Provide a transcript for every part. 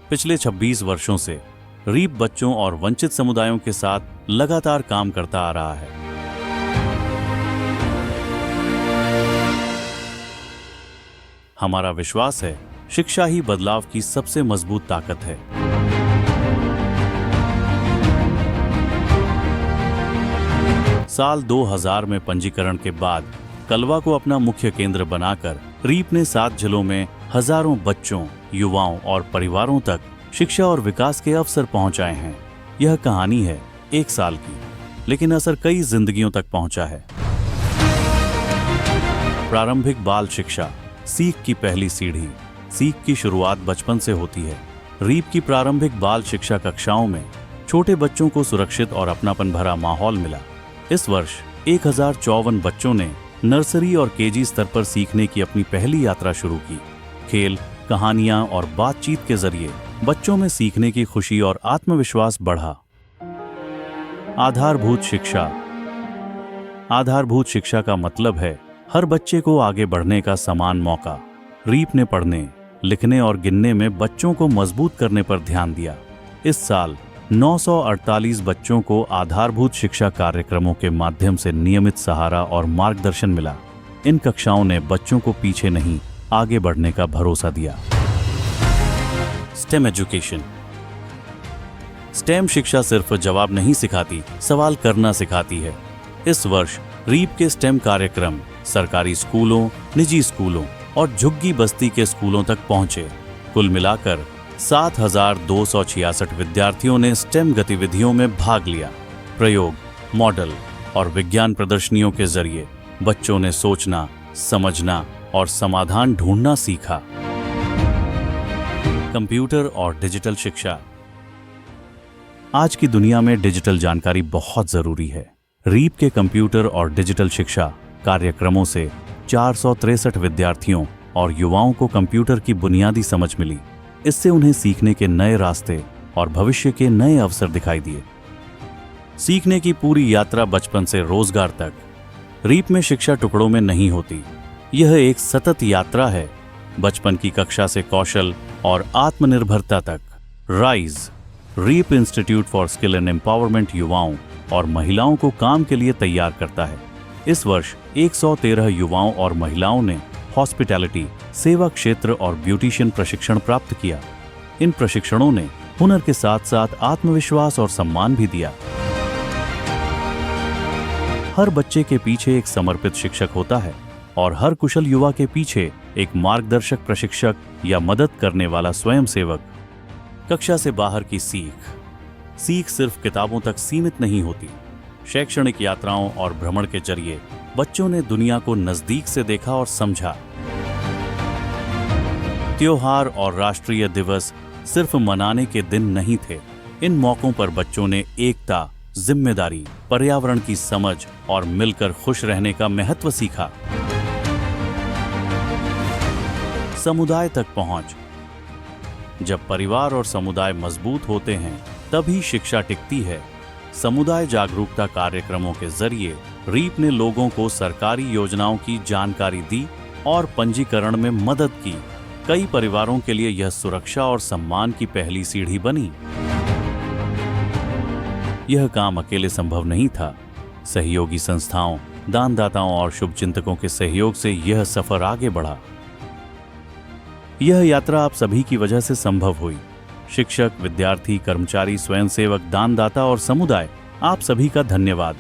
पिछले 26 वर्षों से रीप बच्चों और वंचित समुदायों के साथ लगातार काम करता आ रहा है। हमारा विश्वास है, शिक्षा ही बदलाव की सबसे मजबूत ताकत है। साल 2000 में पंजीकरण के बाद कलवा को अपना मुख्य केंद्र बनाकर रीप ने 7 जिलों में हजारों बच्चों, युवाओं और परिवारों तक शिक्षा और विकास के अवसर पहुंचाए हैं। यह कहानी है 1 साल की, लेकिन असर कई जिंदगियों तक पहुंचा है। प्रारंभिक बाल शिक्षा, सीख की पहली सीढ़ी। सीख की शुरुआत बचपन से होती है। रीप की प्रारंभिक बाल शिक्षा कक्षाओं में छोटे बच्चों को सुरक्षित और अपनापन भरा माहौल मिला। इस वर्ष 1054 बच्चों ने नर्सरी और केजी स्तर पर सीखने की अपनी पहली यात्रा शुरू की। खेल, कहानियां और बातचीत के जरिए बच्चों में सीखने की खुशी और आत्मविश्वास बढ़ा। आधारभूत शिक्षा। आधारभूत शिक्षा का मतलब है हर बच्चे को आगे बढ़ने का समान मौका। रीप ने पढ़ने, लिखने और गिनने में बच्चों को मजबूत करने पर ध्यान दिया। इस साल 948 बच्चों को आधारभूत शिक्षा कार्यक्रमों के माध्यम से नियमित सहारा और मार्गदर्शन मिला। इन कक्षाओं ने बच्चों को पीछे नहीं, आगे बढ़ने का भरोसा दिया। Stem education. स्टेम शिक्षा सिर्फ जवाब नहीं सिखाती, सवाल करना सिखाती है। इस वर्ष रीप के स्टेम कार्यक्रम सरकारी स्कूलों, निजी स्कूलों और झुग्गी बस्ती के स्कूलों तक पहुंचे। कुल मिलाकर 7266 विद्यार्थियों ने स्टेम गतिविधियों में भाग लिया। प्रयोग, मॉडल और विज्ञान प्रदर्शनियों के जरिए बच्चों ने सोचना, समझना और समाधान ढूंढना सीखा। कंप्यूटर और डिजिटल शिक्षा। आज की दुनिया में डिजिटल जानकारी बहुत जरूरी है। रीप के कंप्यूटर और डिजिटल शिक्षा कार्यक्रमों से 463 विद्यार्थियों और युवाओं को कंप्यूटर की बुनियादी समझ मिली। इससे उन्हें सीखने के नए रास्ते और भविष्य के नए अवसर दिखाई दिए। सीखने की पूरी यात्रा बचपन से रोजगार तक। रीप में शिक्षा टुकड़ों में नहीं होती, यह एक सतत यात्रा है। बचपन की कक्षा से कौशल और आत्मनिर्भरता तक। Rise, reap institute for skill and empowerment युवाओं और महिलाओं को काम के लिए तैयार करता है। इस वर्ष 113 युवाओं और महिलाओं ने हॉस्पिटैलिटी, सेवा क्षेत्र और ब्यूटिशियन प्रशिक्षण प्राप्त किया। इन प्रशिक्षणों ने हुनर के साथ साथ आत्मविश्वास और सम्मान भी दिया। हर बच्चे के पीछे एक समर्पित शिक्षक होता है और हर कुशल युवा के पीछे एक मार्गदर्शक, प्रशिक्षक या मदद करने वाला स्वयंसेवक। कक्षा से बाहर की सीख। सीख सिर्फ किताबों तक सीमित नहीं होती। शैक्षणिक यात्राओं और भ्रमण के जरिए बच्चों ने दुनिया को नजदीक से देखा और समझा। त्योहार और राष्ट्रीय दिवस सिर्फ मनाने के दिन नहीं थे। इन मौकों पर बच्चों ने एकता, जिम्मेदारी, पर्यावरण की समझ और मिलकर खुश रहने का महत्व सीखा। समुदाय तक पहुंच। जब परिवार और समुदाय मजबूत होते हैं, तभी शिक्षा टिकती है। समुदाय जागरूकता कार्यक्रमों के जरिए रीप ने लोगों को सरकारी योजनाओं की जानकारी दी और पंजीकरण में मदद की। कई परिवारों के लिए यह सुरक्षा और सम्मान की पहली सीढ़ी बनी। यह काम अकेले संभव नहीं था। सहयोगी संस्थाओं, दानदाताओं और शुभचिंतकों के सहयोग से यह सफर आगे बढ़ा। यह यात्रा आप सभी की वजह से संभव हुई। शिक्षक, विद्यार्थी, कर्मचारी, स्वयंसेवक, दानदाता और समुदाय, आप सभी का धन्यवाद।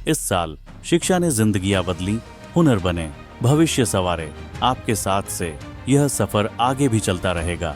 इस साल शिक्षा ने जिंदगियां बदली, हुनर बने, भविष्य संवारे। आपके साथ से यह सफर आगे भी चलता रहेगा।